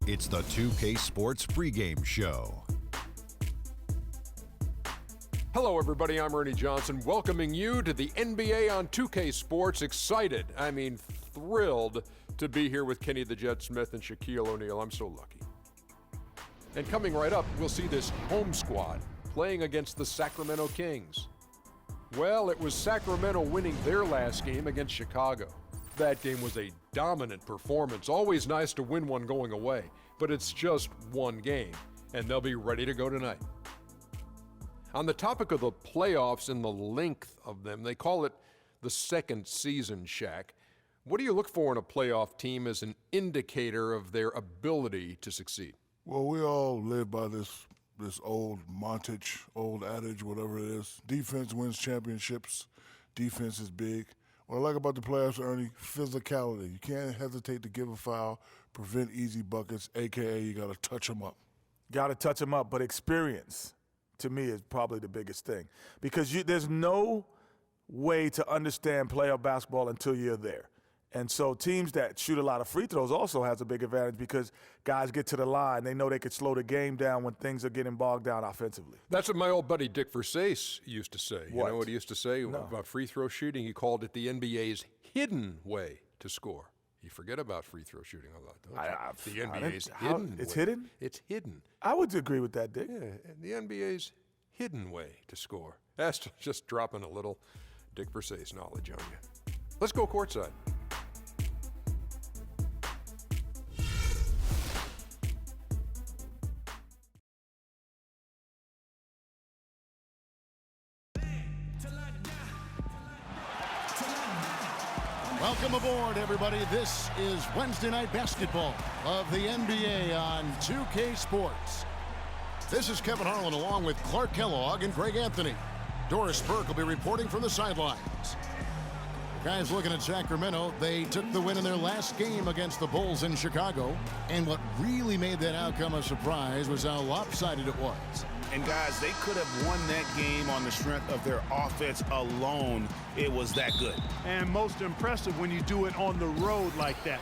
It's the 2K Sports pregame show. Hello, everybody. I'm Ernie Johnson, welcoming you to the NBA on 2K Sports. Excited, thrilled to be here with Kenny the Jet Smith and Shaquille O'Neal. I'm so lucky. And coming right up, we'll see this home squad playing against the Sacramento Kings. Well, it was Sacramento winning their last game against Chicago. That game was a dominant performance. Always nice to win one going away, but it's just one game, and they'll be ready to go tonight. On the topic of the playoffs and the length of them, they call it the second season, Shaq. What do you look for in a playoff team as an indicator of their ability to succeed? Well, we all live by this old old adage, whatever it is. Defense wins championships. Defense is big. What I like about the playoffs, Ernie, physicality. You can't hesitate to give a foul, prevent easy buckets, a.k.a. you got to touch them up. Got to touch them up, but experience, to me, is probably the biggest thing. Because there's no way to understand playoff basketball until you're there. And so teams that shoot a lot of free throws also has a big advantage because guys get to the line. They know they can slow the game down when things are getting bogged down offensively. That's what my old buddy Dick Versace used to say. What? You know what he used to say about free throw shooting? He called it the NBA's hidden way to score. You forget about free throw shooting a lot, don't you? The NBA's hidden way. It's hidden? It's hidden. I would agree with that, Dick. Yeah, the NBA's hidden way to score. That's just dropping a little Dick Versace knowledge on you. Let's go courtside. Welcome aboard, everybody. This is Wednesday Night Basketball of the NBA on 2K Sports. This is Kevin Harlan along with Clark Kellogg and Greg Anthony. Doris Burke will be reporting from the sidelines. The guys looking at Sacramento, they took the win in their last game against the Bulls in Chicago. And what really made that outcome a surprise was how lopsided it was. And guys, they could have won that game on the strength of their offense alone. It was that good. And most impressive when you do it on the road like that.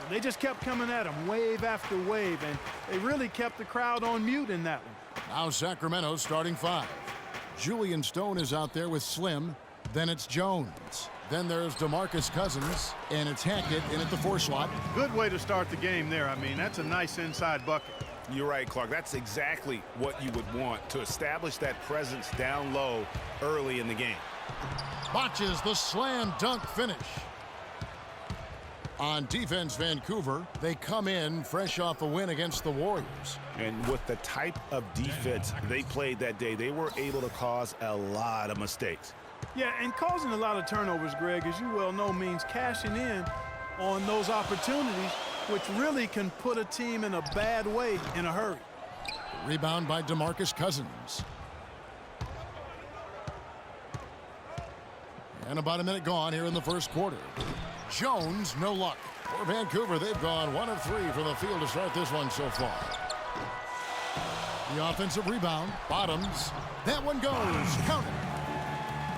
They just kept coming at them wave after wave, and they really kept the crowd on mute in that one. Now Sacramento starting five. Julian Stone is out there with Slim. Then it's Jones. Then there's DeMarcus Cousins, and it's Hackett in at the 4 slot. Good way to start the game there. That's a nice inside bucket. You're right, Clark. That's exactly what you would want to establish that presence down low early in the game. Botches the slam dunk finish. On defense, Vancouver, they come in fresh off a win against the Warriors. And with the type of defense they played that day, they were able to cause a lot of mistakes. Yeah, and causing a lot of turnovers, Greg, as you well know, means cashing in on those opportunities, which really can put a team in a bad way in a hurry. Rebound by DeMarcus Cousins. And about a minute gone here in the first quarter. Jones, no luck. For Vancouver, they've gone 1 of 3 from the field to start this one so far. The offensive rebound, Bottoms. That one goes, counted.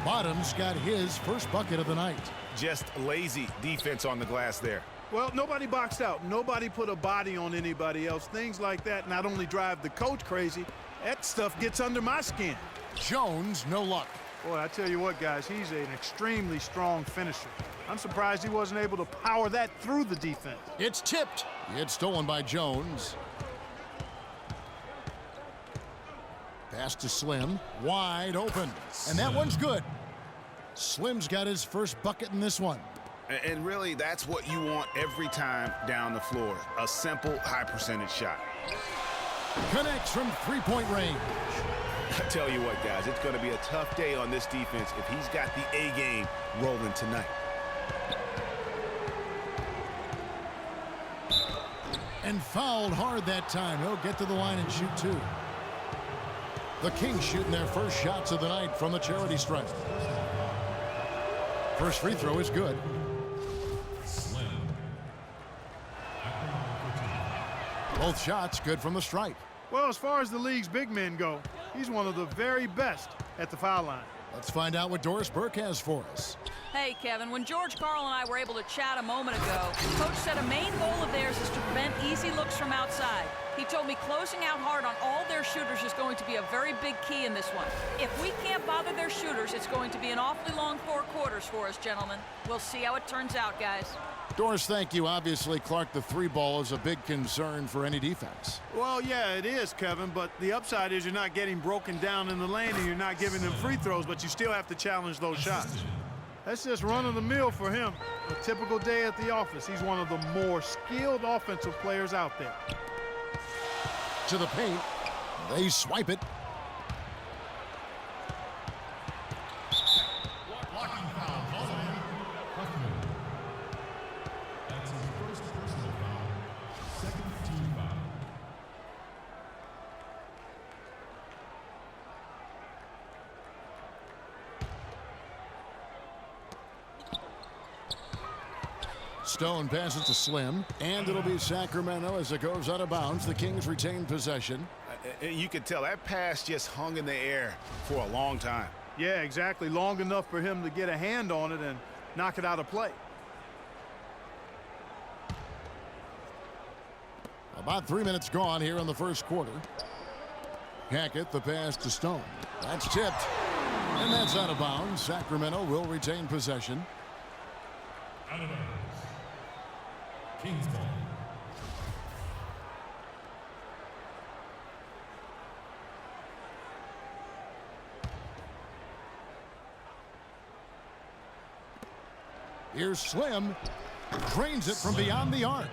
Bottoms got his first bucket of the night. Just lazy defense on the glass there. Well, nobody boxed out. Nobody put a body on anybody else. Things like that not only drive the coach crazy, that stuff gets under my skin. Jones, no luck. Boy, I tell you what, guys, he's an extremely strong finisher. I'm surprised he wasn't able to power that through the defense. It's tipped. It's stolen by Jones. Pass to Slim, wide open. And that one's good. Slim's got his first bucket in this one. And really, that's what you want every time down the floor. A simple, high-percentage shot. Connects from three-point range. I tell you what, guys, it's going to be a tough day on this defense if he's got the A game rolling tonight. And fouled hard that time. He'll get to the line and shoot 2. The Kings shooting their first shots of the night from the charity stripe. First free throw is good. Both shots good from the stripe. Well, as far as the league's big men go, he's one of the very best at the foul line. Let's find out what Doris Burke has for us. Hey, Kevin, when George Karl and I were able to chat a moment ago, Coach said a main goal of theirs is to prevent easy looks from outside. told me closing out hard on all their shooters is going to be a very big key in this one. If we can't bother their shooters, it's going to be an awfully long 4 quarters for us, gentlemen. We'll see how it turns out, guys. Doris, thank you. Obviously, Clark, the 3-ball is a big concern for any defense. Well, yeah, it is, Kevin, but the upside is you're not getting broken down in the lane and you're not giving them free throws, but you still have to challenge those shots. That's just run-of-the-mill for him. A typical day at the office. He's one of the more skilled offensive players out there. To the paint. They swipe it. Stone passes to Slim, and it'll be Sacramento as it goes out of bounds. The Kings retain possession. You can tell that pass just hung in the air for a long time. Yeah, exactly. Long enough for him to get a hand on it and knock it out of play. About 3 minutes gone here in the first quarter. Hackett, the pass to Stone. That's tipped. And that's out of bounds. Sacramento will retain possession. Out of bounds. Kings ball. Here's Slim. Drains it from beyond the arc.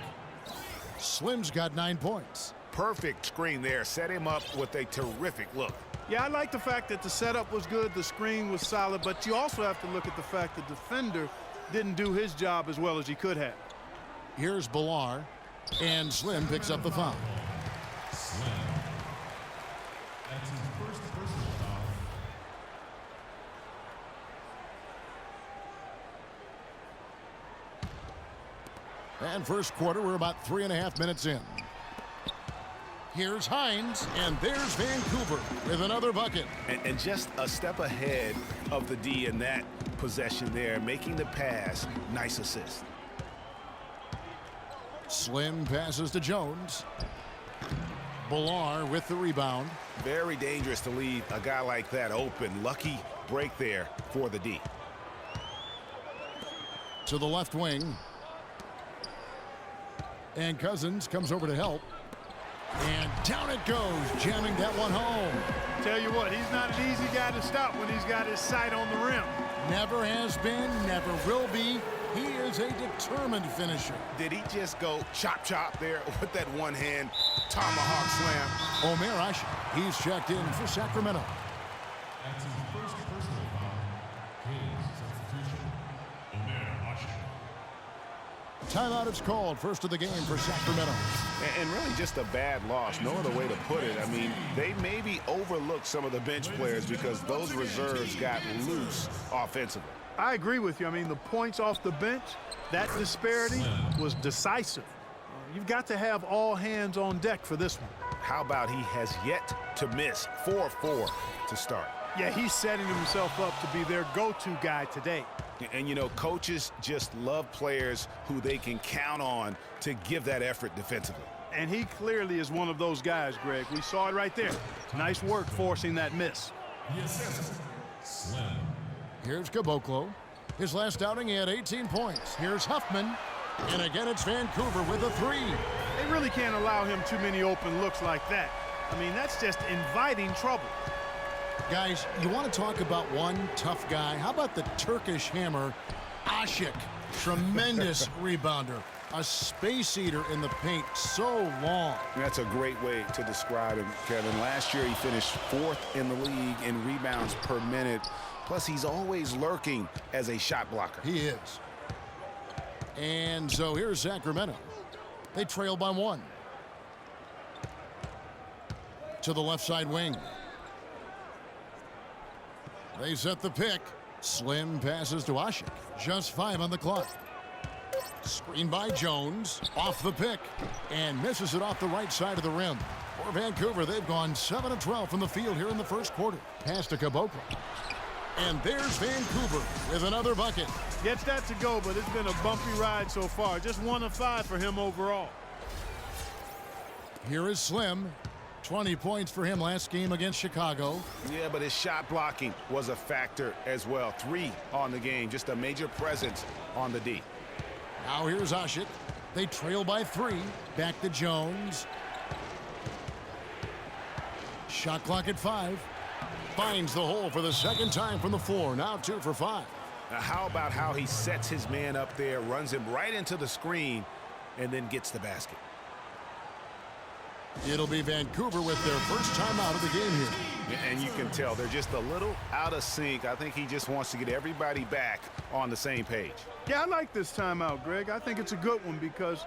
Slim's got 9 points. Perfect screen there. Set him up with a terrific look. Yeah, I like the fact that the setup was good, the screen was solid, but you also have to look at the fact the defender didn't do his job as well as he could have. Here's Bilar, and Slim picks up the foul. Slim. That's his first personal foul. And first quarter, we're about 3.5 minutes in. Here's Hines, and there's Vancouver with another bucket. And just a step ahead of the D in that possession there, making the pass. Nice assist. Slim passes to Jones. Bilar with the rebound. Very dangerous to leave a guy like that open. Lucky break there for the D. To the left wing. And Cousins comes over to help. And down it goes, jamming that one home. Tell you what, he's not an easy guy to stop when he's got his sight on the rim. Never has been, never will be. He is a determined finisher. Did he just go chop there with that one-hand tomahawk slam? Omer Asher, he's checked in for Sacramento. That's his first personal foul. Kings substitution. Omer Asher. Timeout is called, first of the game for Sacramento. And really just a bad loss. No other way to put it. I mean, they maybe overlooked some of the bench players because those reserves got loose offensively. I agree with you. I mean, the points off the bench, that disparity was decisive. You've got to have all hands on deck for this one. How about he has yet to miss 4-4 to start? Yeah, he's setting himself up to be their go-to guy today. And, you know, coaches just love players who they can count on to give that effort defensively. And he clearly is one of those guys, Greg. We saw it right there. Nice work forcing that miss. Yes, Slim. Here's Caboclo. His last outing, he had 18 points. Here's Huffman. And again, it's Vancouver with a 3. They really can't allow him too many open looks like that. I mean, that's just inviting trouble. Guys, you want to talk about one tough guy? How about the Turkish hammer, Asik? Tremendous rebounder. A space eater in the paint, so long. That's a great way to describe him, Kevin. Last year, he finished 4th in the league in rebounds per minute. Plus, he's always lurking as a shot blocker. He is. And so here's Sacramento. They trail by 1. To the left side wing. They set the pick. Slim passes to Asik. Just 5 on the clock. Screen by Jones. Off the pick. And misses it off the right side of the rim. For Vancouver, they've gone 7 of 12 from the field here in the first quarter. Pass to Caboclo. And there's Vancouver with another bucket. Gets that to go, but it's been a bumpy ride so far. Just 1 of 5 for him overall. Here is Slim. 20 points for him last game against Chicago. Yeah, but his shot blocking was a factor as well. 3 on the game, just a major presence on the D. Now here's Asik. They trail by 3. Back to Jones. Shot clock at 5. Finds the hole for the second time from the floor. Now 2 for 5. Now how about how he sets his man up there, runs him right into the screen, and then gets the basket. It'll be Vancouver with their first time out of the game here. And you can tell they're just a little out of sync. I think he just wants to get everybody back on the same page. Yeah, I like this timeout, Greg. I think it's a good one because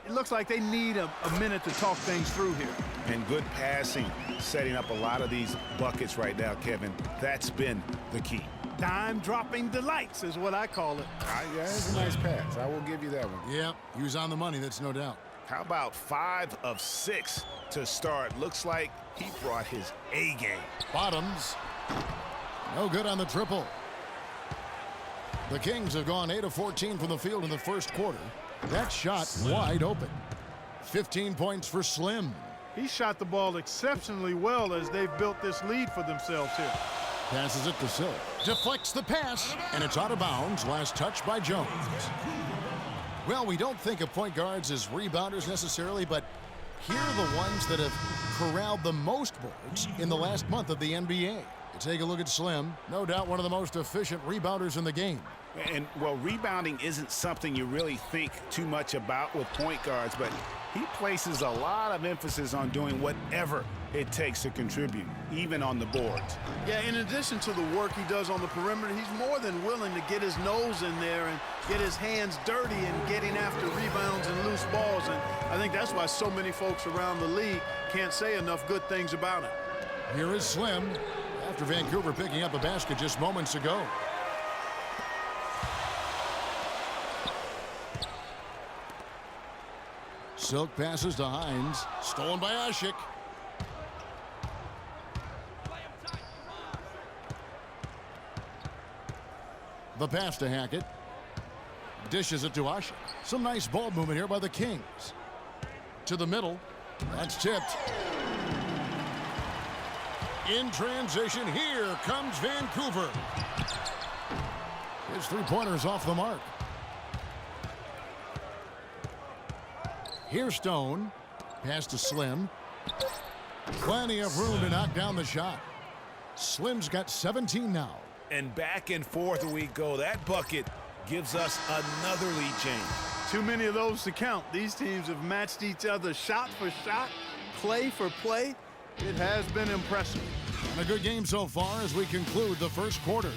it looks like they need a minute to talk things through here. And good passing, setting up a lot of these buckets right now, Kevin. That's been the key. Dime-dropping delights is what I call it. Yeah, it's a nice pass. I will give you that one. Yeah, he was on the money, that's no doubt. How about 5 of 6 to start? Looks like he brought his A game. Bottoms. No good on the triple. The Kings have gone 8 of 14 from the field in the first quarter. That shot wide open. 15 points for Slim. He shot the ball exceptionally well as they've built this lead for themselves here. Passes it to Silk. Deflects the pass, and it's out of bounds. Last touch by Jones. Well, we don't think of point guards as rebounders necessarily, but here are the ones that have corralled the most boards in the last month of the NBA. You take a look at Slim, no doubt one of the most efficient rebounders in the game. And, well, rebounding isn't something you really think too much about with point guards, but he places a lot of emphasis on doing whatever it takes to contribute, even on the boards. Yeah, in addition to the work he does on the perimeter, he's more than willing to get his nose in there and get his hands dirty and getting after rebounds and loose balls. And I think that's why so many folks around the league can't say enough good things about him. Here is Slim after Vancouver picking up a basket just moments ago. Silk passes to Hines. Stolen by Asik. The pass to Hackett. Dishes it to Asik. Some nice ball movement here by the Kings. To the middle. That's tipped. In transition, here comes Vancouver. His three-pointer's off the mark. Here's Stone. Pass to Slim. Plenty of room to knock down the shot. Slim's got 17 now. And back and forth we go. That bucket gives us another lead change. Too many of those to count. These teams have matched each other shot for shot, play for play. It has been impressive. And a good game so far as we conclude the first quarter.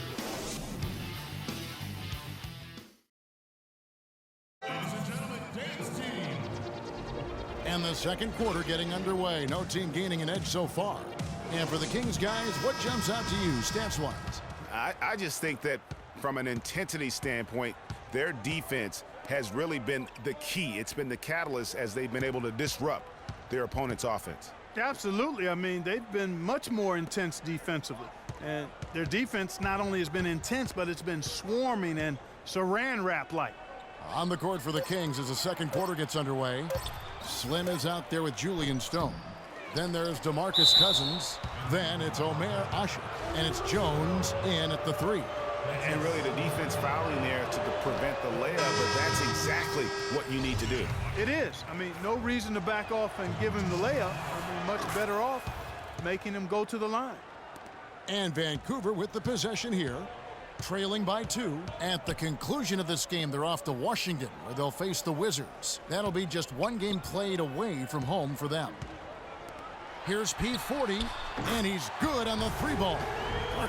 And the second quarter getting underway. No team gaining an edge so far. And for the Kings guys, what jumps out to you stats-wise? I just think that from an intensity standpoint, their defense has really been the key. It's been the catalyst as they've been able to disrupt their opponent's offense. Absolutely. I mean, they've been much more intense defensively. And their defense not only has been intense, but it's been swarming and saran wrap-like. On the court for the Kings as the second quarter gets underway. Slim is out there with Julian Stone. Then there's DeMarcus Cousins. Then it's Omer Asik. And it's Jones in at the 3. And really the defense fouling there to prevent the layup, but that's exactly what you need to do. It is. I mean, no reason to back off and give him the layup. I mean, much better off making him go to the line. And Vancouver with the possession here, trailing by 2. At the conclusion of this game, they're off to Washington, where they'll face the Wizards. That'll be just one game played away from home for them. Here's P40, and he's good on the 3-ball.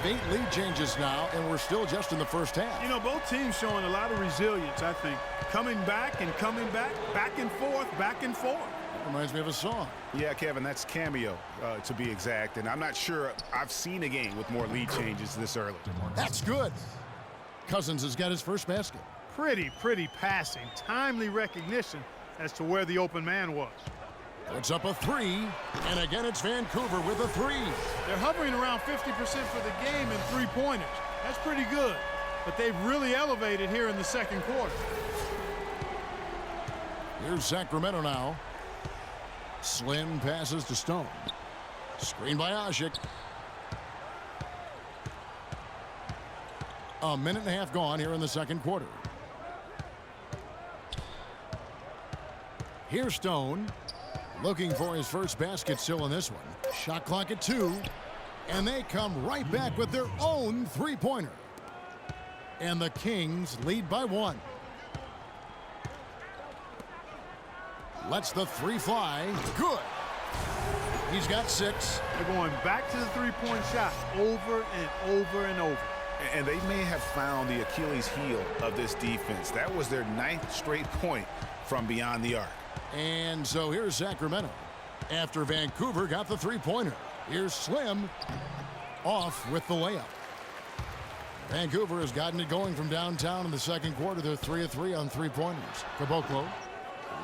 8 lead changes now, and we're still just in the first half. You know, both teams showing a lot of resilience, I think. Coming back and coming back, back and forth, back and forth. That reminds me of a song. Yeah, Kevin, that's Cameo, to be exact. And I'm not sure I've seen a game with more lead changes this early. That's good. Cousins has got his first basket. Pretty passing. Timely recognition as to where the open man was. Puts up a 3, and again it's Vancouver with a 3. They're hovering around 50% for the game in three-pointers. That's pretty good, but they've really elevated here in the second quarter. Here's Sacramento now. Slim passes to Stone. Screen by Osik. A minute and a half gone here in the second quarter. Here's Stone. Looking for his first basket still in this one. Shot clock at 2. And they come right back with their own three-pointer. And the Kings lead by 1. Lets the 3 fly. Good. He's got 6. They're going back to the three-point shot over and over and over. And they may have found the Achilles heel of this defense. That was their 9th straight point from beyond the arc. And so here's Sacramento. After Vancouver got the three-pointer. Here's Slim off with the layup. Vancouver has gotten it going from downtown in the second quarter. They're 3 of 3 on three-pointers. Caboclo.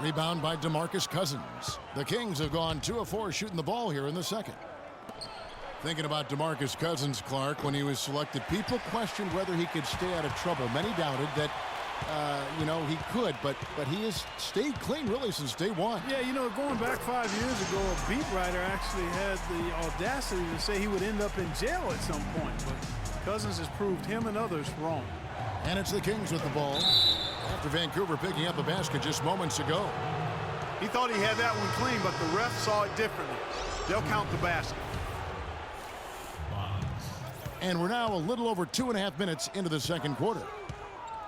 Rebound by DeMarcus Cousins. The Kings have gone 2 of 4 shooting the ball here in the second. Thinking about DeMarcus Cousins, Clark, when he was selected, people questioned whether he could stay out of trouble. Many doubted that, he could, but he has stayed clean really since day one. Yeah, going back 5 years ago, a beat writer actually had the audacity to say he would end up in jail at some point, but Cousins has proved him and others wrong. And it's the Kings with the ball after Vancouver picking up a basket just moments ago. He thought he had that one clean, but the ref saw it differently. They'll count the basket. And we're now a little over 2.5 minutes into the second quarter.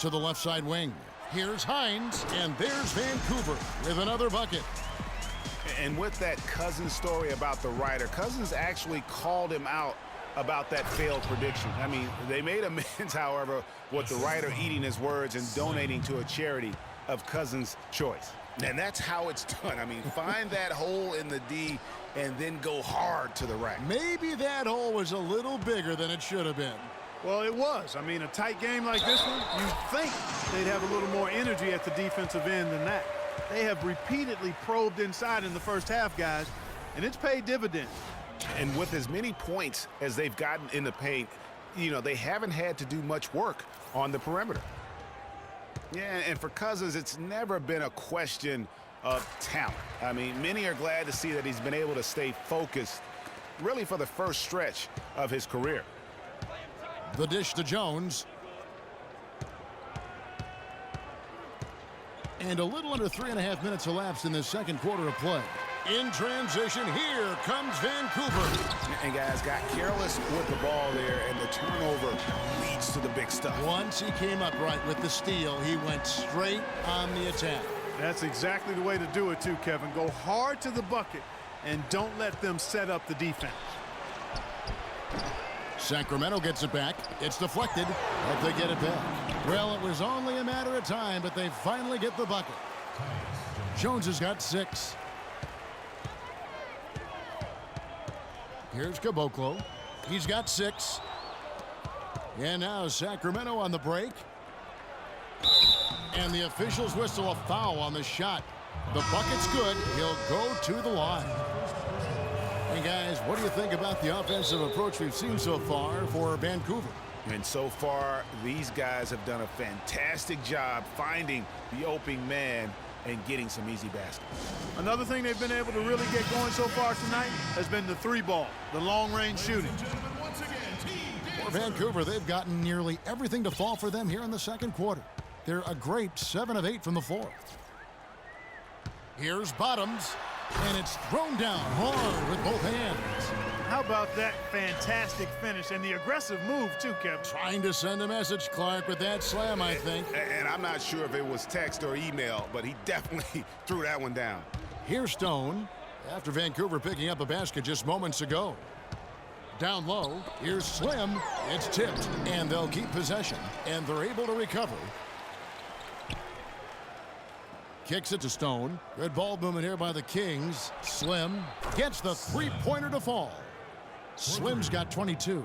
To the left side wing. Here's Hines, and there's Vancouver with another bucket. And with that Cousins story about the writer, Cousins actually called him out about that failed prediction. I mean, they made amends, however, with the writer eating his words and donating to a charity of Cousins' choice. And that's how it's done. I mean, find that hole in the D and then go hard to the rack. Maybe that hole was a little bigger than it should have been. Well, it was. I mean, a tight game like this one, you'd think they'd have a little more energy at the defensive end than that. They have repeatedly probed inside in the first half, guys, and it's paid dividends. And with as many points as they've gotten in the paint, they haven't had to do much work on the perimeter. Yeah, and for Cousins, it's never been a question of talent. I mean, many are glad to see that he's been able to stay focused really for the first stretch of his career. The dish to Jones. And a little under 3.5 minutes elapsed in this second quarter of play. In transition, here comes Vancouver. And guys got careless with the ball there, and the turnover leads to the big stuff. Once he came up right with the steal, he went straight on the attack. That's exactly the way to do it too, Kevin. Go hard to the bucket and don't let them set up the defense. Sacramento gets it back. It's deflected, but they get it back. Well, it was only a matter of time, but they finally get the bucket. Jones has got 6. Here's Caboclo. He's got 6. And now Sacramento on the break. And the officials whistle a foul on the shot. The bucket's good. He'll go to the line. And guys, what do you think about the offensive approach we've seen so far for Vancouver? And so far, these guys have done a fantastic job finding the open man and getting some easy baskets. Another thing they've been able to really get going so far tonight has been the 3-ball, the long-range shooting. For Vancouver, they've gotten nearly everything to fall for them here in the second quarter. They're a great 7 of 8 from the floor. Here's Bottoms, and it's thrown down hard with both hands. How about that fantastic finish and the aggressive move, too, Kevin? Trying to send a message, Clark, with that slam, I think. And I'm not sure if it was text or email, but he definitely threw that one down. Here's Stone, after Vancouver picking up a basket just moments ago. Down low, here's Slim. It's tipped, and they'll keep possession, and they're able to recover. Kicks it to Stone. Good ball movement here by the Kings. Slim gets the three-pointer to fall. Slim's got 22.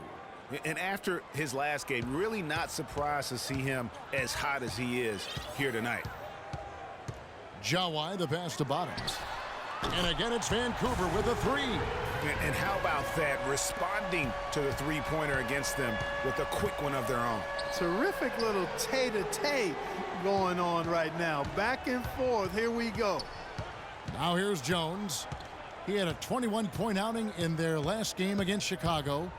And after his last game, really not surprised to see him as hot as he is here tonight. Jawai, the pass to Bottoms. And again, it's Vancouver with a 3. And how about that, responding to the three-pointer against them with a quick one of their own. Terrific little tay-to-tay going on right now. Back and forth, here we go. Now here's Jones. He had a 21-point outing in their last game against Chicago.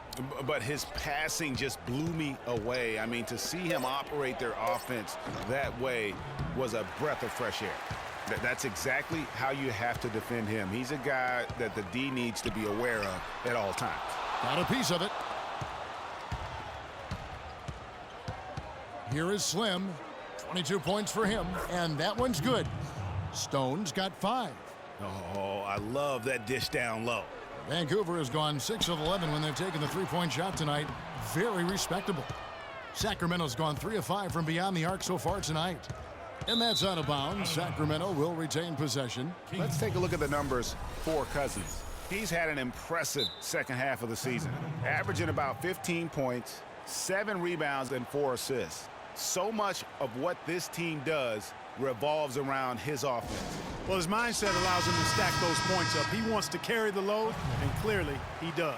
But his passing just blew me away. I mean, to see him operate their offense that way was a breath of fresh air. That's exactly how you have to defend him. He's a guy that the D needs to be aware of at all times. Got a piece of it. Here is Slim. 22 points for him, and that one's good. Stone's got 5. Oh, I love that dish down low. Vancouver has gone 6 of 11 when they've taken the three-point shot tonight. Very respectable. Sacramento's gone 3 of 5 from beyond the arc so far tonight. And that's out of bounds. Sacramento will retain possession. Let's take a look at the numbers for Cousins. He's had an impressive second half of the season, averaging about 15 points, 7 rebounds, and 4 assists. So much of what this team does revolves around his offense. Well, his mindset allows him to stack those points up. He wants to carry the load, and clearly he does.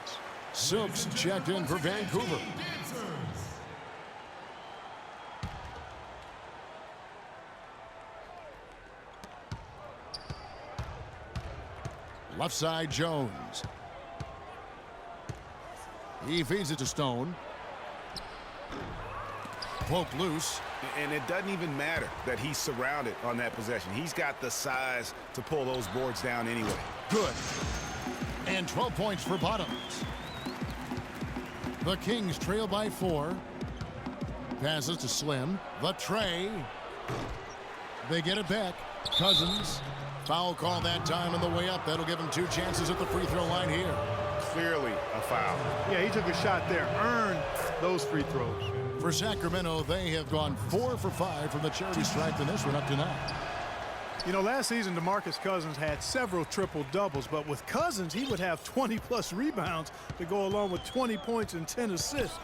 Silks checked in for Vancouver. Left side, Jones. He feeds it to Stone. Poke loose. And it doesn't even matter that he's surrounded on that possession. He's got the size to pull those boards down anyway. Good. And 12 points for Bottoms. The Kings trail by 4. Passes to Slim. The tray. They get it back. Cousins. Foul call that time on the way up. That'll give him 2 chances at the free throw line here. Clearly a foul. Yeah, he took a shot there. Earned those free throws. For Sacramento, they have gone 4 for 5 from the charity stripe in this one up to now. You know, last season, DeMarcus Cousins had several triple-doubles, but with Cousins, he would have 20-plus rebounds to go along with 20 points and 10 assists.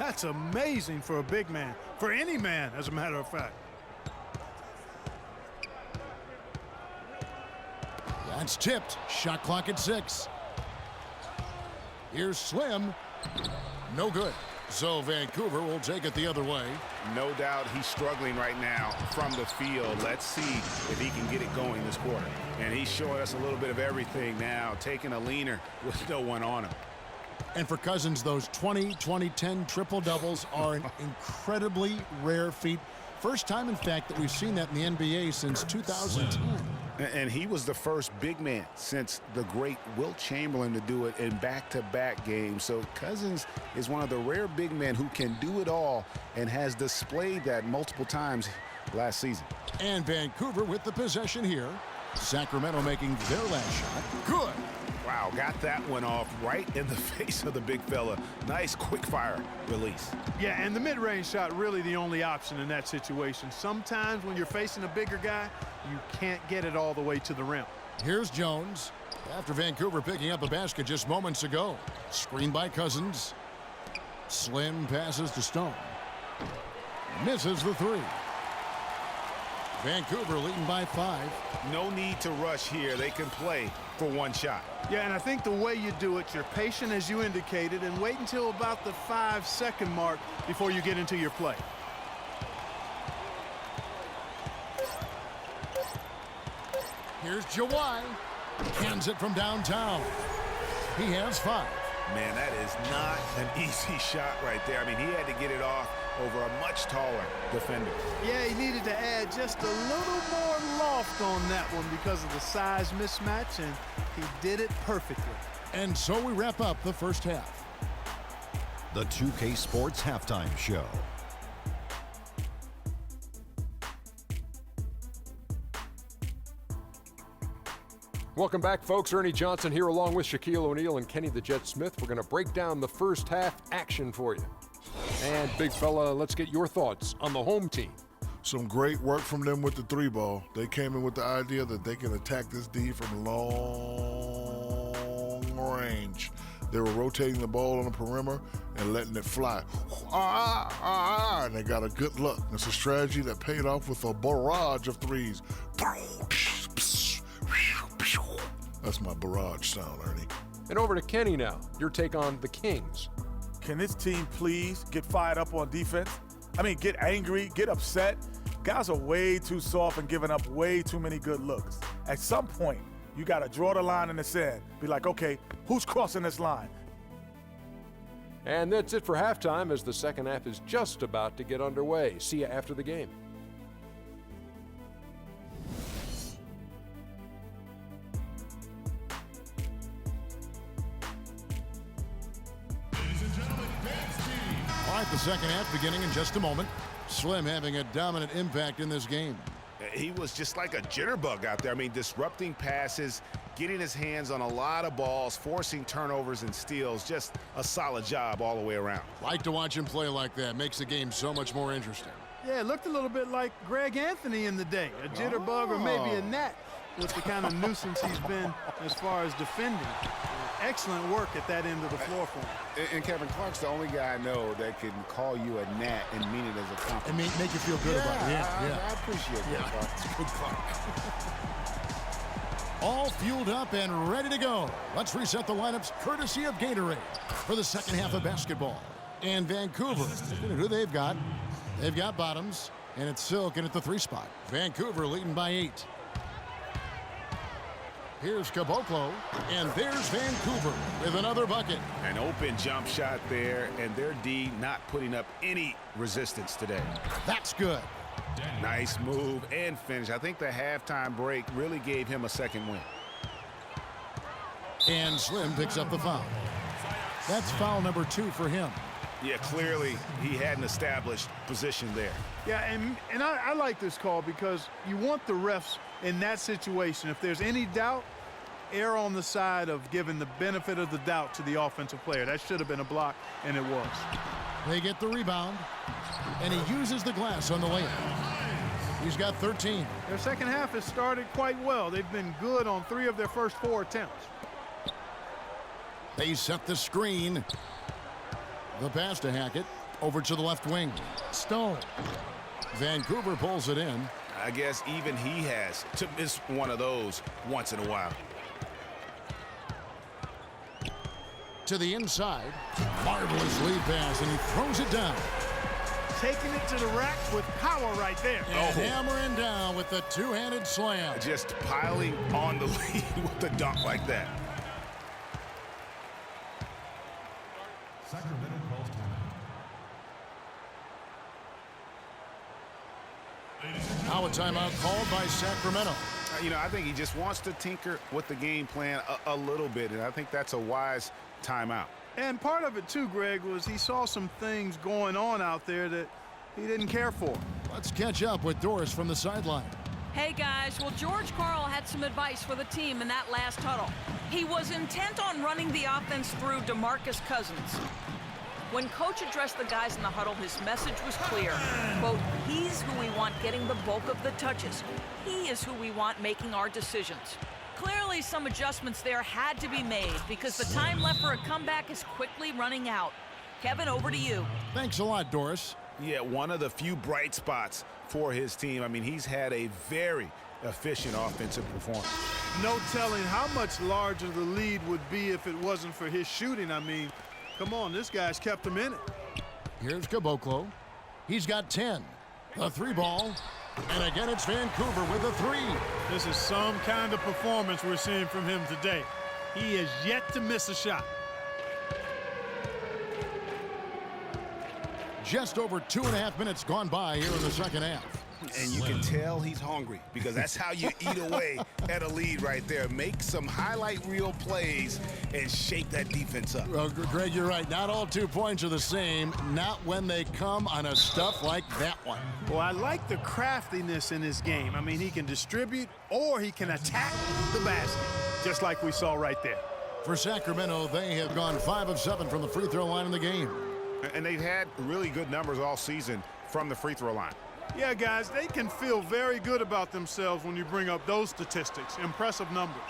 That's amazing for a big man, for any man, as a matter of fact. That's tipped. Shot clock at 6. Here's Slim. No good. So Vancouver will take it the other way. No doubt he's struggling right now from the field. Let's see if he can get it going this quarter. And he's showing us a little bit of everything now, taking a leaner with no one on him. And for Cousins, those 20, 20, 10 triple-doubles are an incredibly rare feat. First time, in fact, that we've seen that in the NBA since 2010. And he was the first big man since the great Wilt Chamberlain to do it in back-to-back games. So Cousins is one of the rare big men who can do it all and has displayed that multiple times last season. And Vancouver with the possession here. Sacramento making their last shot. Good. Wow, got that one off right in the face of the big fella. Nice quick-fire release. Yeah, and the mid-range shot really the only option in that situation. Sometimes when you're facing a bigger guy, you can't get it all the way to the rim. Here's Jones. After Vancouver picking up a basket just moments ago. Screened by Cousins. Slim passes to Stone. Misses the 3. Vancouver leading by 5. No need to rush here. They can play for one shot. Yeah, and I think the way you do it, you're patient as you indicated and wait until about the 5-second mark before you get into your play. Here's Jawai. Cans it from downtown. He has 5. Man, that is not an easy shot right there. I mean, he had to get it off over a much taller defender. Yeah, he needed to add just a little more loft on that one because of the size mismatch, and he did it perfectly. And so we wrap up the first half. The 2K Sports Halftime Show. Welcome back, folks. Ernie Johnson here along with Shaquille O'Neal and Kenny the Jet Smith. We're going to break down the first half action for you. And, big fella, let's get your thoughts on the home team. Some great work from them with the 3-ball. They came in with the idea that they can attack this D from long range. They were rotating the ball on the perimeter and letting it fly. And they got a good look. It's a strategy that paid off with a barrage of threes. That's my barrage sound, Ernie. And over to Kenny now. Your take on the Kings. Can this team please get fired up on defense? I mean, get angry, get upset. Guys are way too soft and giving up way too many good looks. At some point, You got to draw the line in the sand. Be like, okay, who's crossing this line? And that's it for halftime as the second half is just about to get underway. See you after the game. All right, the second half beginning in just a moment. Slim having a dominant impact in this game. He was just like a jitterbug out there. I mean, disrupting passes, getting his hands on a lot of balls, forcing turnovers and steals. Just a solid job all the way around. Like to watch him play like that. Makes the game so much more interesting. Yeah, it looked a little bit like Greg Anthony in the day. A jitterbug or maybe a gnat with the kind of nuisance he's been as far as defending. Excellent work at that end of the floor for him. And Kevin Clark's the only guy I know that can call you a gnat and mean it as a compliment. And make you feel good about it. Yeah. I appreciate that, Clark. It's good Clark. All fueled up and ready to go. Let's reset the lineups courtesy of Gatorade for the second half of basketball. And Vancouver, who they've got? They've got Bottoms, and it's Silk in at the 3 spot. Vancouver leading by 8. Here's Caboclo, and there's Vancouver with another bucket. An open jump shot there, and their D not putting up any resistance today. That's good. Nice move and finish. I think the halftime break really gave him a second win. And Slim picks up the foul. That's foul number 2 for him. Yeah, clearly he had an established position there. Yeah, and I like this call because you want the refs in that situation. If there's any doubt, err on the side of giving the benefit of the doubt to the offensive player. That should have been a block, and it was. They get the rebound, and he uses the glass on the layup. He's got 13. Their second half has started quite well. They've been good on 3 of their first 4 attempts. They set the screen. The pass to Hackett over to the left wing. Stone. Vancouver pulls it in. I guess even he has to miss one of those once in a while. To the inside. Marvelous lead pass, and he throws it down. Taking it to the rack with power right there. And hammering down with the two-handed slam. Just piling on the lead with a dunk like that. Sacramento calls timeout. Now a timeout called by Sacramento. You know, I think he just wants to tinker with the game plan a little bit, and I think that's a wise timeout. And part of it, too, Greg, was he saw some things going on out there that he didn't care for. Let's catch up with Doris from the sideline. Hey, guys. Well, George Karl had some advice for the team in that last huddle. He was intent on running the offense through DeMarcus Cousins. When Coach addressed the guys in the huddle, his message was clear. Quote, he's who we want getting the bulk of the touches. He is who we want making our decisions. Clearly, some adjustments there had to be made because the time left for a comeback is quickly running out. Kevin, over to you. Thanks a lot, Doris. Yeah, one of the few bright spots for his team. I mean, he's had a very efficient offensive performance. No telling how much larger the lead would be if it wasn't for his shooting. I mean, come on, this guy's kept him in it. Here's Caboclo. He's got 10. The 3 ball. And again, it's Vancouver with a 3. This is some kind of performance we're seeing from him today. He is yet to miss a shot. Just over 2.5 minutes gone by here in the second half. And you can tell he's hungry because that's how you eat away at a lead right there. Make some highlight reel plays and shake that defense up. Well, Greg, you're right. Not all 2 points are the same. Not when they come on a stuff like that one. Well, I like the craftiness in his game. I mean, he can distribute or he can attack the basket, just like we saw right there. For Sacramento, they have gone 5 of 7 from the free throw line in the game. And they've had really good numbers all season from the free throw line. Yeah, guys, they can feel very good about themselves when you bring up those statistics. Impressive numbers.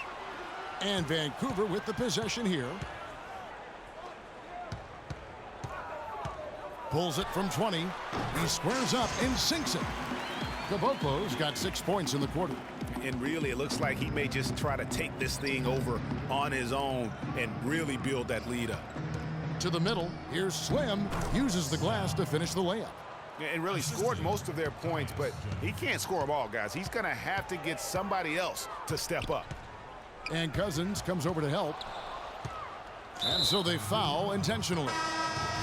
And Vancouver with the possession here. Pulls it from 20. He squares up and sinks it. Caboclo's got 6 points in the quarter. And really, it looks like he may just try to take this thing over on his own and really build that lead up. To the middle, here's Slim. Uses the glass to finish the layup. And really scored most of their points, but he can't score them all, guys. He's going to have to get somebody else to step up. And Cousins comes over to help. And so they foul intentionally.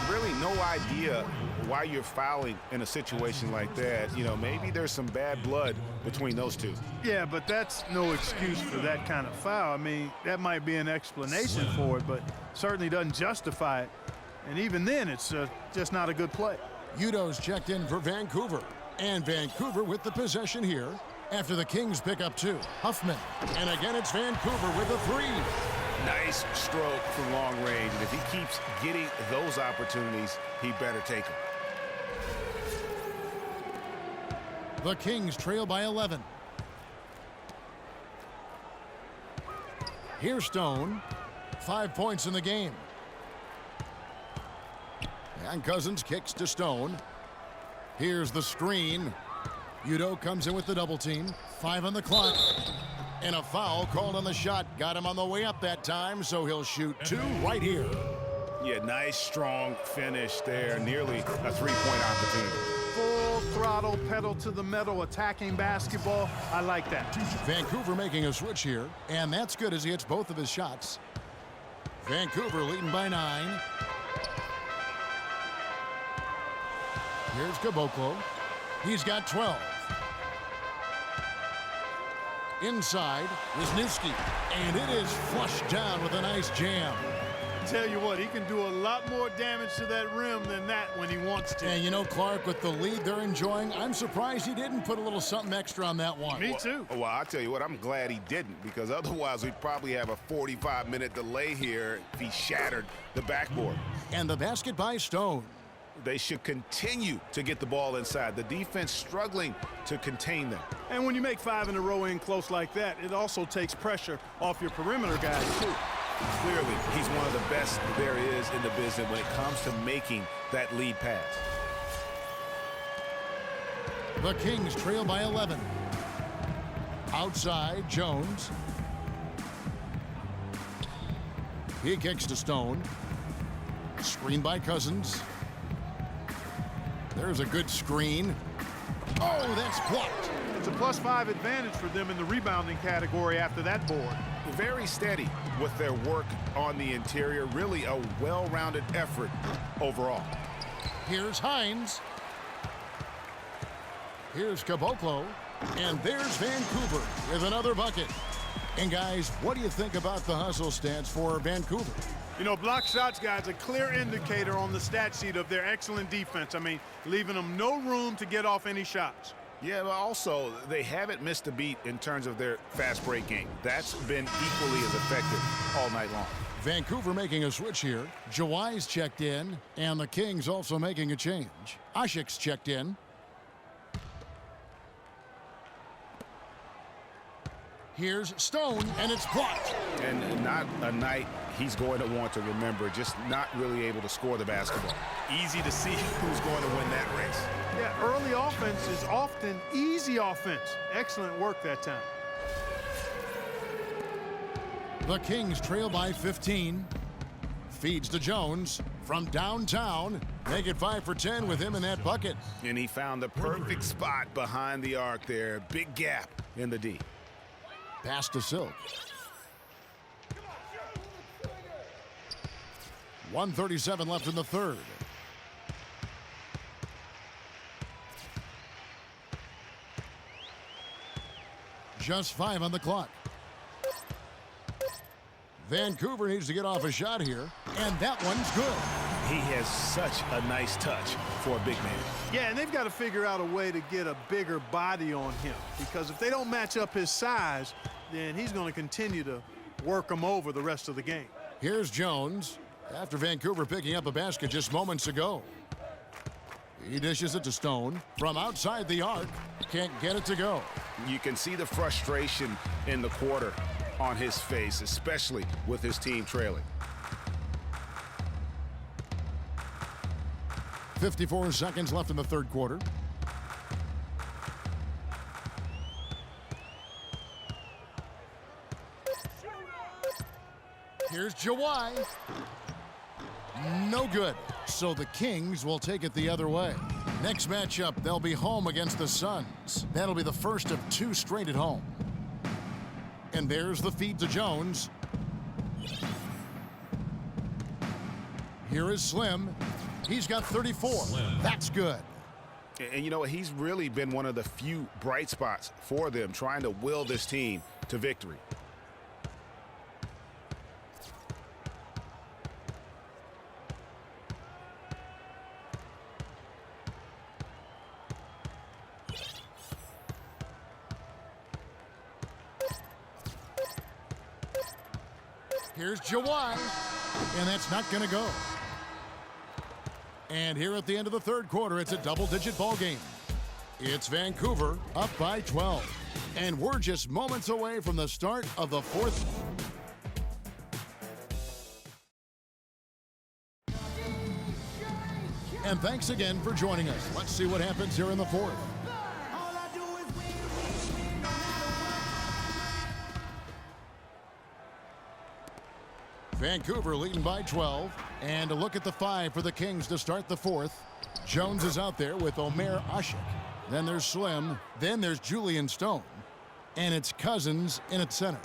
Really no idea why you're fouling in a situation like that. You know, maybe there's some bad blood between those two. Yeah, but that's no excuse for that kind of foul. I mean, that might be an explanation for it, but certainly doesn't justify it. And even then, it's just not a good play. Udo's checked in for Vancouver. And Vancouver with the possession here after the Kings pick up 2. Huffman. And again, it's Vancouver with a 3. Nice stroke from long range. And if he keeps getting those opportunities, he better take them. The Kings trail by 11. Here's Stone. 5 points in the game. And Cousins kicks to Stone. Here's the screen. Udo comes in with the double team. 5 on the clock. And a foul called on the shot. Got him on the way up that time, so he'll shoot 2 right here. Yeah, nice, strong finish there. Nearly a three-point opportunity. Full throttle, pedal to the metal, attacking basketball. I like that. Vancouver making a switch here, and that's good as he hits both of his shots. Vancouver leading by 9. Here's Caboclo. He's got 12. Inside, Wisniewski, and it is flushed down with a nice jam. Tell you what, he can do a lot more damage to that rim than that when he wants to. And you know, Clark, with the lead they're enjoying, I'm surprised he didn't put a little something extra on that one. Me too. Well, I'll tell you what, I'm glad he didn't, because otherwise we'd probably have a 45-minute delay here if he shattered the backboard. And the basket by Stone. They should continue to get the ball inside. The defense struggling to contain them. And when you make 5 in a row in close like that, it also takes pressure off your perimeter guys, too. Clearly, he's one of the best there is in the business when it comes to making that lead pass. The Kings trail by 11. Outside, Jones. He kicks to Stone. Screen by Cousins. There's a good screen. Oh, that's blocked. It's a +5 advantage for them in the rebounding category after that board. Very steady with their work on the interior. Really a well-rounded effort overall. Here's Hines. Here's Caboclo. And there's Vancouver with another bucket. And guys, what do you think about the hustle stats for Vancouver? You know, block shots, guys, a clear indicator on the stat sheet of their excellent defense. I mean, leaving them no room to get off any shots. Yeah, but also, they haven't missed a beat in terms of their fast break game. That's been equally as effective all night long. Vancouver making a switch here. Jawai's checked in, and the Kings also making a change. Asik's checked in. Here's Stone, and it's blocked. And not a night he's going to want to remember, just not really able to score the basketball. Easy to see who's going to win that race. Yeah, early offense is often easy offense. Excellent work that time. The Kings trail by 15. Feeds to Jones from downtown. Make it 5 for 10 with him in that bucket. And he found the perfect spot behind the arc there. Big gap in the D. Pass to Silk. 1:37 left in the third. Just 5 on the clock. Vancouver needs to get off a shot here, and that one's good. He has such a nice touch for a big man. Yeah, and they've got to figure out a way to get a bigger body on him, because if they don't match up his size, then he's going to continue to work him over the rest of the game. Here's Jones after Vancouver picking up a basket just moments ago. He dishes it to Stone from outside the arc. Can't get it to go. You can see the frustration in the quarter on his face, especially with his team trailing. 54 seconds left in the third quarter. Here's Jawai. No good. So the Kings will take it the other way. Next matchup, they'll be home against the Suns. That'll be the first of 2 straight at home. And there's the feed to Jones. Here is Slim. He's got 34. That's good. And you know what? He's really been one of the few bright spots for them, trying to will this team to victory. Here's Jawai, and that's not going to go. And here at the end of the third quarter, it's a double-digit ball game. It's Vancouver up by 12. And we're just moments away from the start of the fourth. And thanks again for joining us. Let's see what happens here in the fourth. Vancouver leading by 12. And a look at the 5 for the Kings to start the fourth. Jones is out there with Omer Asik. Then there's Slim. Then there's Julian Stone. And it's Cousins in at center.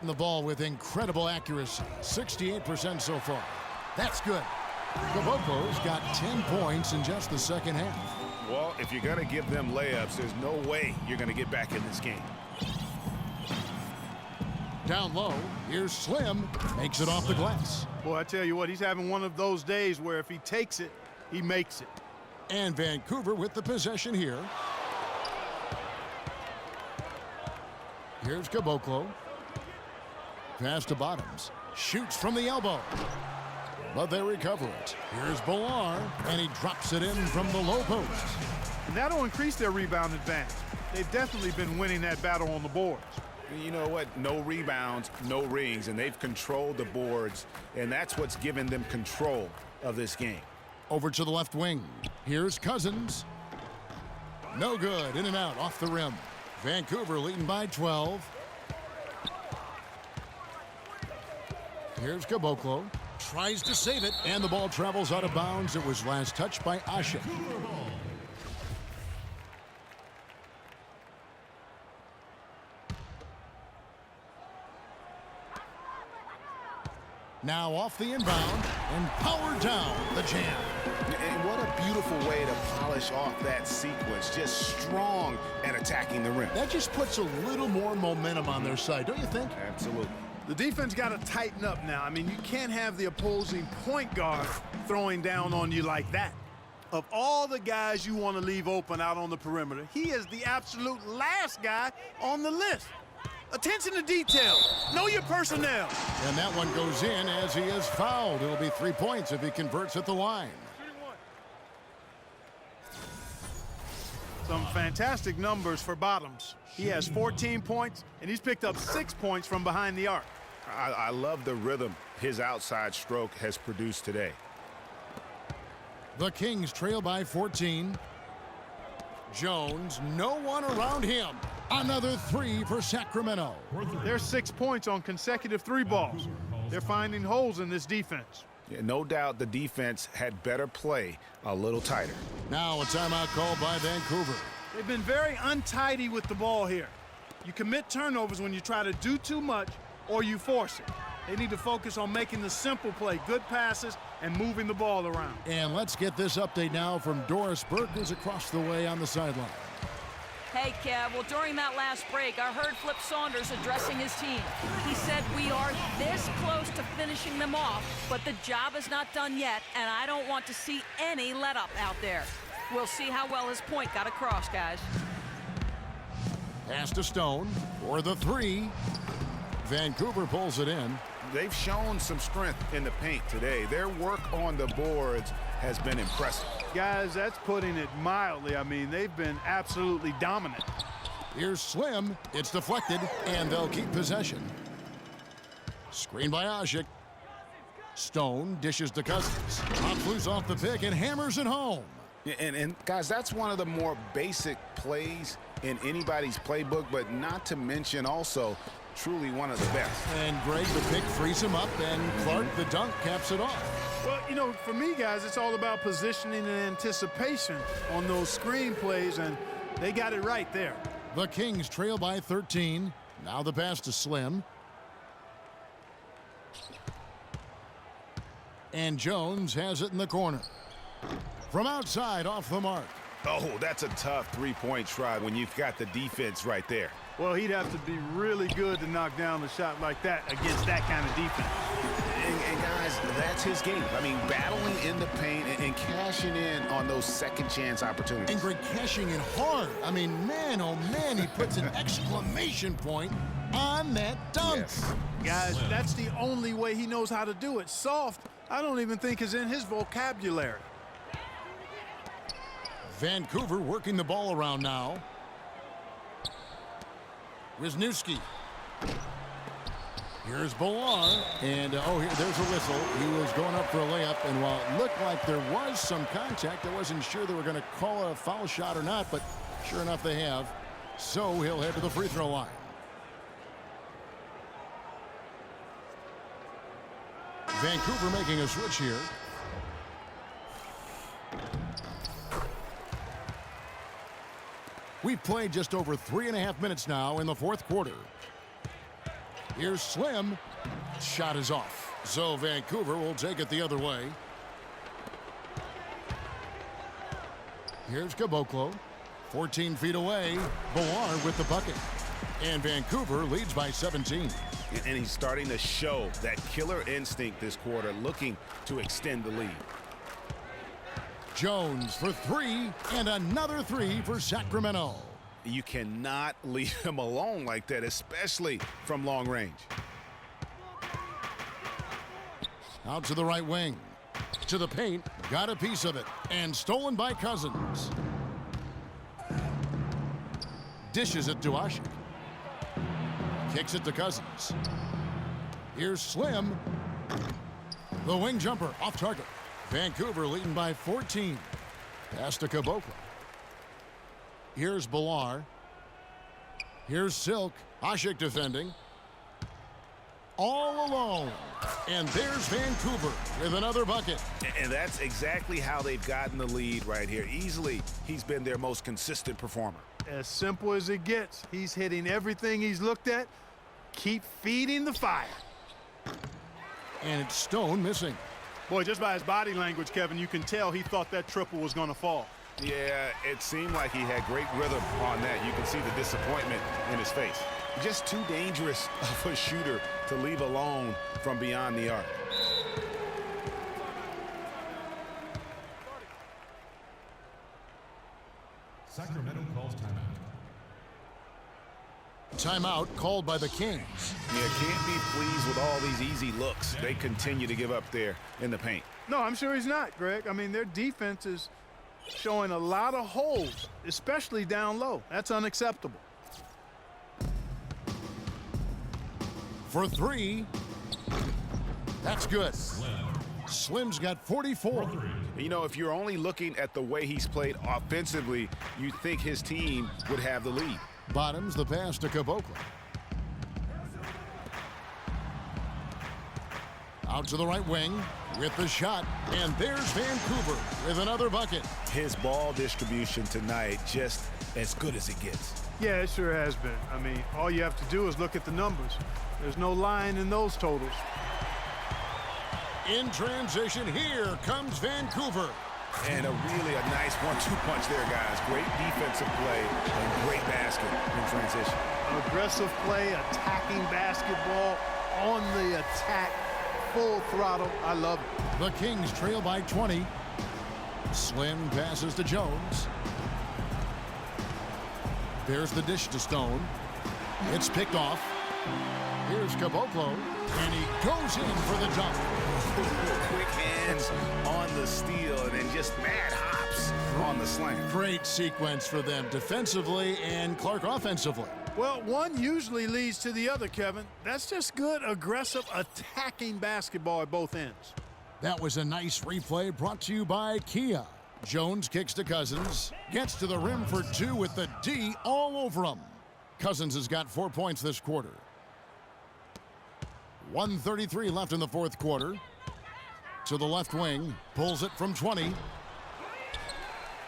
And the ball with incredible accuracy. 68% so far. That's good. Kaboko's got 10 points in just the second half. Well, if you're going to give them layups, there's no way you're going to get back in this game. Down low, here's Slim, makes it off the glass. Boy, I tell you what, he's having one of those days where if he takes it, he makes it. And Vancouver with the possession here. Here's Caboclo. Pass to Bottoms. Shoots from the elbow. But they recover it. Here's Villar, and he drops it in from the low post. And that'll increase their rebound advantage. They've definitely been winning that battle on the boards. You know what? No rebounds, no rings, and they've controlled the boards, and that's what's given them control of this game. Over to the left wing. Here's Cousins. No good. In and out off the rim. Vancouver leading by 12. Here's Caboclo. Tries to save it, and the ball travels out of bounds. It was last touched by Asik. Now off the inbound and powered down the jam. And what a beautiful way to polish off that sequence. Just strong and attacking the rim. That just puts a little more momentum on their side, don't you think? Absolutely. The defense got to tighten up now. I mean, you can't have the opposing point guard throwing down on you like that. Of all the guys you want to leave open out on the perimeter, he is the absolute last guy on the list. Attention to detail. Know your personnel. And that one goes in as he is fouled. It'll be 3 points if he converts at the line. Some fantastic numbers for Bottoms. He has 14 points, and he's picked up 6 points from behind the arc. I love the rhythm his outside stroke has produced today. The Kings trail by 14. Jones, no one around him. Another 3 for Sacramento. There's 6 points on consecutive 3 balls. They're finding holes in this defense. Yeah, no doubt the defense had better play a little tighter. Now a timeout called by Vancouver. They've been very untidy with the ball here. You commit turnovers when you try to do too much or you force it. They need to focus on making the simple play, good passes, and moving the ball around. And let's get this update now from Doris Burke, who's across the way on the sideline. Hey, Kev, well, during that last break, I heard Flip Saunders addressing his team. He said, we are this close to finishing them off, but the job is not done yet, and I don't want to see any let-up out there. We'll see how well his point got across, guys. Pass to Stone for the 3. Vancouver pulls it in. They've shown some strength in the paint today. Their work on the boards has been impressive. Guys, that's putting it mildly. I mean, they've been absolutely dominant. Here's Slim. It's deflected, and they'll keep possession. Screen by Asik. Stone dishes to Cousins. Top loose off the pick and hammers it home. And guys, that's one of the more basic plays in anybody's playbook, but not to mention also truly one of the best. And Greg, the pick frees him up, and Clark, the dunk, caps it off. Well, you know, for me, guys, it's all about positioning and anticipation on those screen plays, and they got it right there. The Kings trail by 13. Now the pass to Slim. And Jones has it in the corner. From outside, off the mark. Oh, that's a tough three-point try when you've got the defense right there. Well, he'd have to be really good to knock down a shot like that against that kind of defense. And guys, that's his game. I mean, battling in the paint and cashing in on those second chance opportunities. And Greg cashing in hard. I mean, man, oh man, he puts an exclamation point on that dunk. Yes. Guys, that's the only way he knows how to do it. Soft, I don't even think is in his vocabulary. Vancouver working the ball around now. Wisniewski. Here's Bilar, and there's a whistle. He was going up for a layup, and while it looked like there was some contact, I wasn't sure they were going to call a foul shot or not, but sure enough they have. So he'll head to the free throw line. Vancouver making a switch here. We've played just over 3.5 minutes now in the fourth quarter. Here's Slim. Shot is off. So Vancouver will take it the other way. Here's Caboclo. 14 feet away. Bilar with the bucket. And Vancouver leads by 17. And he's starting to show that killer instinct this quarter, looking to extend the lead. Jones for three, and another three for Sacramento. You cannot leave him alone like that, especially from long range. Out to the right wing. To the paint. Got a piece of it. And stolen by Cousins. Dishes it to Asik. Kicks it to Cousins. Here's Slim. The wing jumper off target. Vancouver leading by 14. Pass to Caboclo. Here's Bilar. Here's Silk. Asik defending. All alone. And there's Vancouver with another bucket. And that's exactly how they've gotten the lead right here. Easily, he's been their most consistent performer. As simple as it gets. He's hitting everything he's looked at. Keep feeding the fire. And it's Stone missing. Boy, just by his body language, Kevin, you can tell he thought that triple was going to fall. Yeah, it seemed like he had great rhythm on that. You can see the disappointment in his face. Just too dangerous of a shooter to leave alone from beyond the arc. Sacramento calls timeout. Timeout called by the Kings. Yeah, can't be pleased with all these easy looks they continue to give up there in the paint. No, I'm sure he's not, Greg. I mean, their defense is showing a lot of holes, especially down low. That's unacceptable. For three. That's good. Slim's got 44. You know, if you're only looking at the way he's played offensively, you'd think his team would have the lead. Bottoms the pass to Caboclo. Out to the right wing with the shot. And there's Vancouver with another bucket. His ball distribution tonight just as good as it gets. Yeah, it sure has been. I mean, all you have to do is look at the numbers. There's no line in those totals. In transition, here comes Vancouver. And a nice 1-2 punch there, guys. Great defensive play and great basket in transition. Aggressive play, attacking basketball, on the attack, full throttle. I love it. The Kings trail by 20. Slim passes to Jones. There's the dish to Stone. It's picked off. Here's Caboclo, and he goes in for the dunk. Quick hands on the steal, and then just mad hops on the slam. Great sequence for them defensively and Clark offensively. Well, one usually leads to the other, Kevin. That's just good, aggressive, attacking basketball at both ends. That was a nice replay brought to you by Kia. Jones kicks to Cousins, gets to the rim for two with the D all over him. Cousins has got 4 points this quarter. 1:33 left in the fourth quarter. To the left wing, pulls it from 20.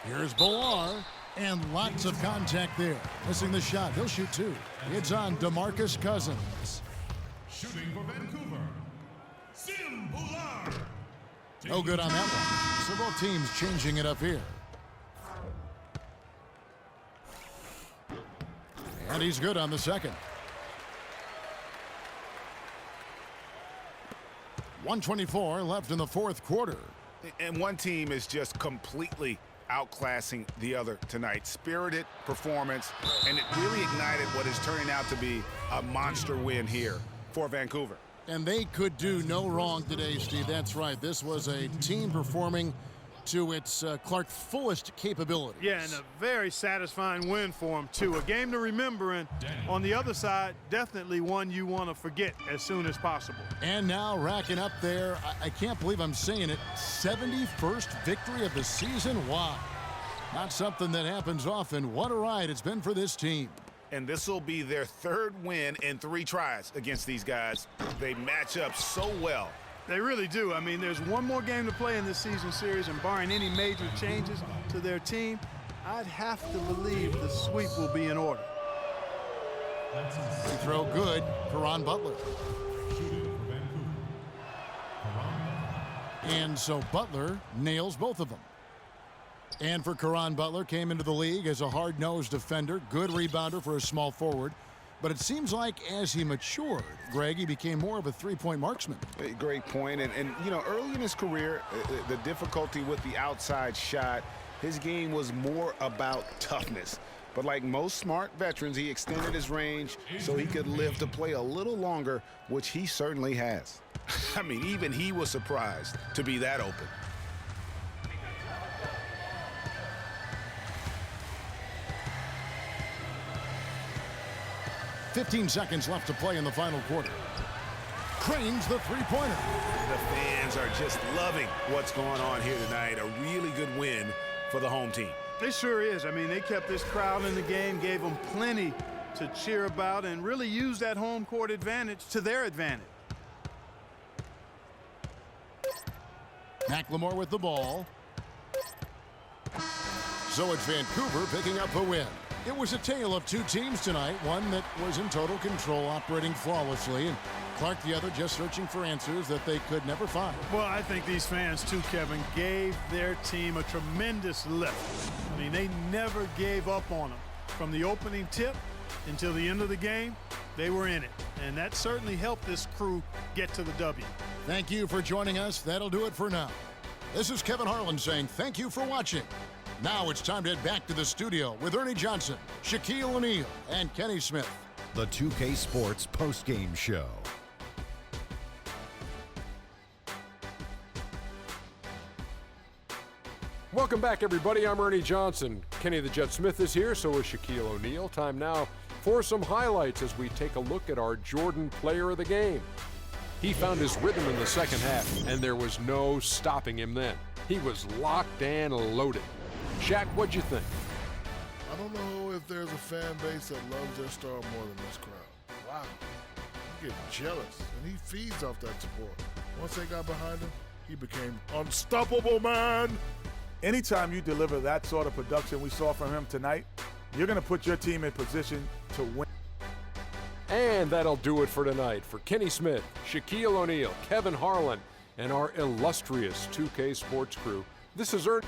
Here's Bilar. And lots of contact there. Missing the shot. He'll shoot 2. It's on DeMarcus Cousins. Shooting for Vancouver, Sim Bhullar. No good on that one. So both teams changing it up here. And he's good on the second. 1:24 left in the fourth quarter. And one team is just completely outclassing the other tonight. Spirited performance, and it really ignited what is turning out to be a monster win here for Vancouver. And they could do no wrong today, Steve. That's right. This was a team performing to its Clark fullest capabilities. Yeah, and a very satisfying win for them, too. A game to remember, and on the other side, definitely one you want to forget as soon as possible. And now racking up there, I can't believe I'm saying it, 71st victory of the season. Wow. Not something that happens often. What a ride it's been for this team. And this will be their 3rd win in 3 tries against these guys. They match up so well. They really do. I mean, there's one more game to play in this season series, and barring any major changes to their team, I'd have to believe the sweep will be in order. To throw good, Caron Butler. Shooting for Vancouver, Caron Butler. And so Butler nails both of them. And for Caron Butler, came into the league as a hard-nosed defender, good rebounder for a small forward. But it seems like as he matured, Greg, he became more of a three-point marksman. Great point. And, you know, early in his career, the difficulty with the outside shot, his game was more about toughness. But like most smart veterans, he extended his range so he could live to play a little longer, which he certainly has. I mean, even he was surprised to be that open. .15 seconds left to play in the final quarter. Cranes the three-pointer. The fans are just loving what's going on here tonight. A really good win for the home team. It sure is. I mean, they kept this crowd in the game, gave them plenty to cheer about, and really used that home court advantage to their advantage. McLemore with the ball. So it's Vancouver picking up the win. It was a tale of 2 teams tonight, one that was in total control, operating flawlessly, and Clark the other just searching for answers that they could never find. Well, I think these fans, too, Kevin, gave their team a tremendous lift. I mean, they never gave up on them. From the opening tip until the end of the game, they were in it. And that certainly helped this crew get to the W. Thank you for joining us. That'll do it for now. This is Kevin Harlan saying thank you for watching. Now it's time to head back to the studio with Ernie Johnson, Shaquille O'Neal, and Kenny Smith. The 2K Sports postgame show. Welcome back, everybody. I'm Ernie Johnson. Kenny the Jet Smith is here, so is Shaquille O'Neal. Time now for some highlights as we take a look at our Jordan player of the game. He found his rhythm in the second half, and there was no stopping him then. He was locked and loaded. Shaq, what'd you think? I don't know if there's a fan base that loves their star more than this crowd. Wow. You get jealous, and he feeds off that support. Once they got behind him, he became unstoppable, man. Anytime you deliver that sort of production we saw from him tonight, you're going to put your team in position to win. And that'll do it for tonight. For Kenny Smith, Shaquille O'Neal, Kevin Harlan, and our illustrious 2K Sports crew, this is Ernie.